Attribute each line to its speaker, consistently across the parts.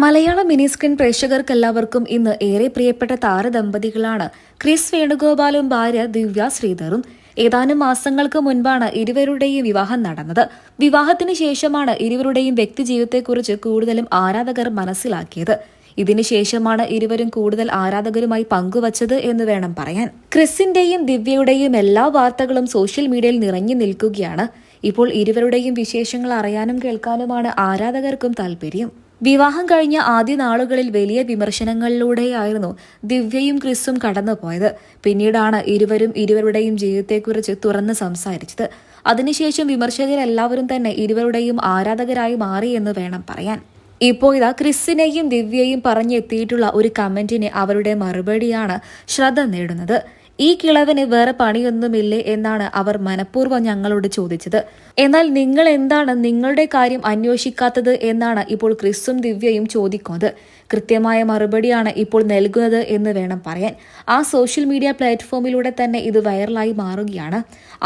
Speaker 1: മലയാള mini screen പ്രേക്ഷകർക്കെല്ലാവർക്കും ഇന്ന് ഏറെ പ്രിയപ്പെട്ട താരദമ്പതികളാണ് ക്രിസ് വേണുഗോപാലും ഭാര്യ ദിവ്യ ശ്രീധറും. ഏതാനും മാസങ്ങൾക്ക് മുൻപാണ് ഇരുവരുടെയും വിവാഹം നടന്നത്. വിവാഹത്തിന് ശേഷമാണ് ഇരുവരുടെയും വ്യക്തിജീവിതത്തെക്കുറിച്ച് കൂടുതലും ആരാധകർ മനസ്സിലാക്കിയത്. ഇതിനുശേഷമാണ് ഇരുവരും കൂടുതൽ ആരാധകരുമായി പങ്കുവച്ചത് എന്ന് വേണം പറയാൻ. ക്രിസിന്റെയും ദിവ്യയുടെയും എല്ലാ വാർത്തകളും സോഷ്യൽ മീഡിയയിൽ നിറഞ്ഞു നിൽക്കുകയാണ്. ഇപ്പോൾ ഇരുവരുടെയും വിശേഷങ്ങൾ അറിയാനും കേൾക്കാനുമാണ് ആരാധകർക്കും താല്പര്യം. വിവാഹം കഴിഞ്ഞ ആദ്യ നാളുകളിൽ വലിയ വിമർശനങ്ങളിലൂടെയായിരുന്നു ദിവ്യയും ക്രിസും കടന്നുപോയത്. പിന്നീടാണ് ഇരുവരും ഇരുവരുടെയും ജീവിതത്തെക്കുറിച്ച് തുറന്ന് സംസാരിച്ചത്. അതിനുശേഷം വിമർശകരെല്ലാവരും തന്നെ ഇരുവരുടെയും ആരാധകരായി മാറി എന്ന് വേണം പറയാൻ. ഇപ്പോൾ ഇതാ ക്രിസിനെയും ദിവ്യയും പറഞ്ഞെത്തിയിട്ടുള്ള ഒരു കമന്റിന് അവരുടെ മറുപടിയാണ് ശ്രദ്ധ നേടുന്നത്. ഈ കിളവന് വേറെ പണിയൊന്നുമില്ലേ എന്നാണ് അവർ മനഃപൂർവ്വം ഞങ്ങളോട് ചോദിച്ചത്. എന്നാൽ നിങ്ങൾ എന്താണ് നിങ്ങളുടെ കാര്യം അന്വേഷിക്കാത്തത് എന്നാണ് ഇപ്പോൾ ക്രിസും ദിവ്യയും ചോദിക്കുന്നത്. കൃത്യമായ മറുപടിയാണ് ഇപ്പോൾ നൽകുന്നത് എന്ന് വേണം പറയാൻ. ആ സോഷ്യൽ മീഡിയ പ്ലാറ്റ്ഫോമിലൂടെ തന്നെ ഇത് വൈറലായി മാറുകയാണ്.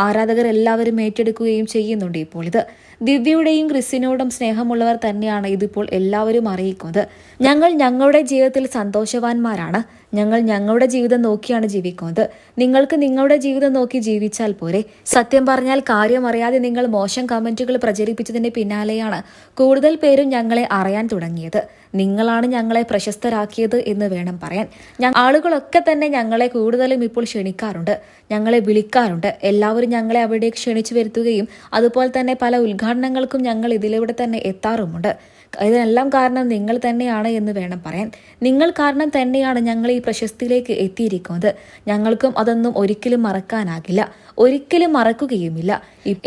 Speaker 1: ആരാധകർ എല്ലാവരും ഏറ്റെടുക്കുകയും ചെയ്യുന്നുണ്ട് ഇപ്പോൾ ഇത്. ദിവ്യയുടെയും ക്രിസിനോടും സ്നേഹമുള്ളവർ തന്നെയാണ് ഇതിപ്പോൾ എല്ലാവരും അറിയിക്കുന്നത്. ഞങ്ങൾ ഞങ്ങളുടെ ജീവിതത്തിൽ സന്തോഷവാന്മാരാണ്. ഞങ്ങൾ ഞങ്ങളുടെ ജീവിതം നോക്കിയാണ് ജീവിക്കുന്നത്. നിങ്ങൾക്ക് നിങ്ങളുടെ ജീവിതം നോക്കി ജീവിച്ചാൽ പോരെ. സത്യം പറഞ്ഞാൽ കാര്യം അറിയാതെ നിങ്ങൾ മോശം കമന്റുകൾ പ്രചരിപ്പിച്ചതിന് പിന്നാലെയാണ് കൂടുതൽ പേരും ഞങ്ങളെ അറിയാൻ തുടങ്ങിയത്. നിങ്ങളാണ് ഞങ്ങളെ പ്രശസ്തരാക്കിയത് എന്ന് വേണം പറയാൻ. ആളുകളൊക്കെ തന്നെ ഞങ്ങളെ കൂടുതലും ഇപ്പോൾ ക്ഷണിക്കാറുണ്ട്, ഞങ്ങളെ വിളിക്കാറുണ്ട്. എല്ലാവരും ഞങ്ങളെ അവിടെ ക്ഷണിച്ചു വരുത്തുകയും അതുപോലെ തന്നെ പല ഉദ്ഘാടനങ്ങൾക്കും ഞങ്ങൾ ഇതിലൂടെ തന്നെ എത്താറുമുണ്ട്. ഇതിനെല്ലാം കാരണം നിങ്ങൾ തന്നെയാണ് എന്ന് വേണം പറയാൻ. നിങ്ങൾ കാരണം തന്നെയാണ് ഞങ്ങൾ ഈ പ്രശസ്തിയിലേക്ക് എത്തിയിരിക്കുന്നത്. ഞങ്ങൾക്കും അതൊന്നും ഒരിക്കലും മറക്കാനാകില്ല, ഒരിക്കലും മറക്കുകയുമില്ല.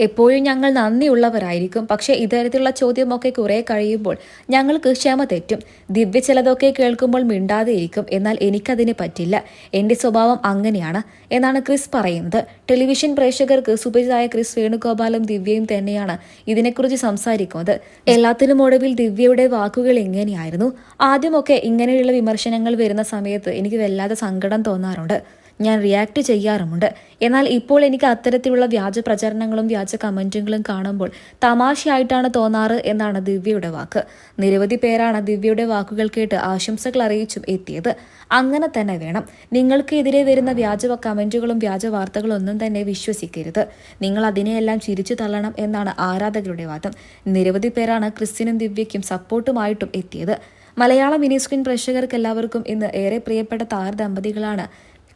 Speaker 1: എപ്പോഴും ഞങ്ങൾ നന്ദിയുള്ളവരായിരിക്കും. പക്ഷേ ഇത്തരത്തിലുള്ള ചോദ്യമൊക്കെ കുറെ കഴിയുമ്പോൾ ഞങ്ങൾക്ക് ക്ഷമ തെറ്റും. ദിവ്യ ചിലതൊക്കെ കേൾക്കുമ്പോൾ മിണ്ടാതെയിരിക്കും. എന്നാൽ എനിക്കതിന് പറ്റില്ല. എന്റെ സ്വഭാവം അങ്ങനെയാണ് എന്നാണ് ക്രിസ് പറയുന്നത്. ടെലിവിഷൻ പ്രേക്ഷകർക്ക് സുപരിചിതരായ ക്രിസ് വേണുഗോപാലും ദിവ്യയും തന്നെയാണ് ഇതിനെക്കുറിച്ച് സംസാരിക്കുന്നത്. എല്ലാത്തിനും ഒടുവിൽ ദിവ്യയുടെ വാക്കുകൾ എങ്ങനെയായിരുന്നു. ആദ്യമൊക്കെ ഇങ്ങനെയുള്ള വിമർശനങ്ങൾ വരുന്ന സമയത്ത് എനിക്ക് വല്ലാതെ സങ്കടം തോന്നാറുണ്ട്, ഞാൻ റിയാക്ട് ചെയ്യാറുമുണ്ട്. എന്നാൽ ഇപ്പോൾ എനിക്ക് അത്തരത്തിലുള്ള വ്യാജ പ്രചരണങ്ങളും വ്യാജ കമന്റുകളും കാണുമ്പോൾ തമാശയായിട്ടാണ് തോന്നാറ് എന്നാണ് ദിവ്യയുടെ വാക്ക്. നിരവധി പേരാണ് ദിവ്യയുടെ വാക്കുകൾ കേട്ട് ആശംസകൾ അറിയിച്ചും എത്തിയത്. അങ്ങനെ തന്നെ വേണം. നിങ്ങൾക്ക് എതിരെ വരുന്ന വ്യാജ കമന്റുകളും വ്യാജ വാർത്തകളും ഒന്നും തന്നെ വിശ്വസിക്കരുത്. നിങ്ങൾ അതിനെയെല്ലാം ചിരിച്ചു തള്ളണം എന്നാണ് ആരാധകരുടെ വാദം. നിരവധി പേരാണ് ക്രിസിനും ദിവ്യയ്ക്കും സപ്പോർട്ടുമായിട്ടും എത്തിയത്. മലയാള മിനി സ്ക്രീൻ പ്രേക്ഷകർക്ക് എല്ലാവർക്കും ഇന്ന് ഏറെ പ്രിയപ്പെട്ട താരദമ്പതികളാണ്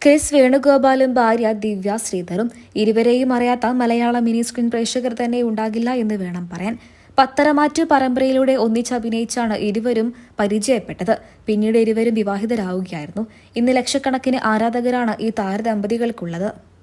Speaker 1: ക്രിസ് വേണുഗോപാലും ഭാര്യ ദിവ്യ ശ്രീധറും. ഇരുവരെയും അറിയാത്ത മലയാള മിനി സ്ക്രീൻ പ്രേക്ഷകർ തന്നെ ഉണ്ടാകില്ല എന്ന് വേണം പറയാൻ. പത്തരമാറ്റ് പരമ്പരയിലൂടെ ഒന്നിച്ചഭിനയിച്ചാണ് ഇരുവരും പരിചയപ്പെട്ടത്. പിന്നീട് ഇരുവരും വിവാഹിതരാവുകയായിരുന്നു. ഇന്ന് ലക്ഷക്കണക്കിന് ആരാധകരാണ് ഈ താരദമ്പതികൾക്കുള്ളത്.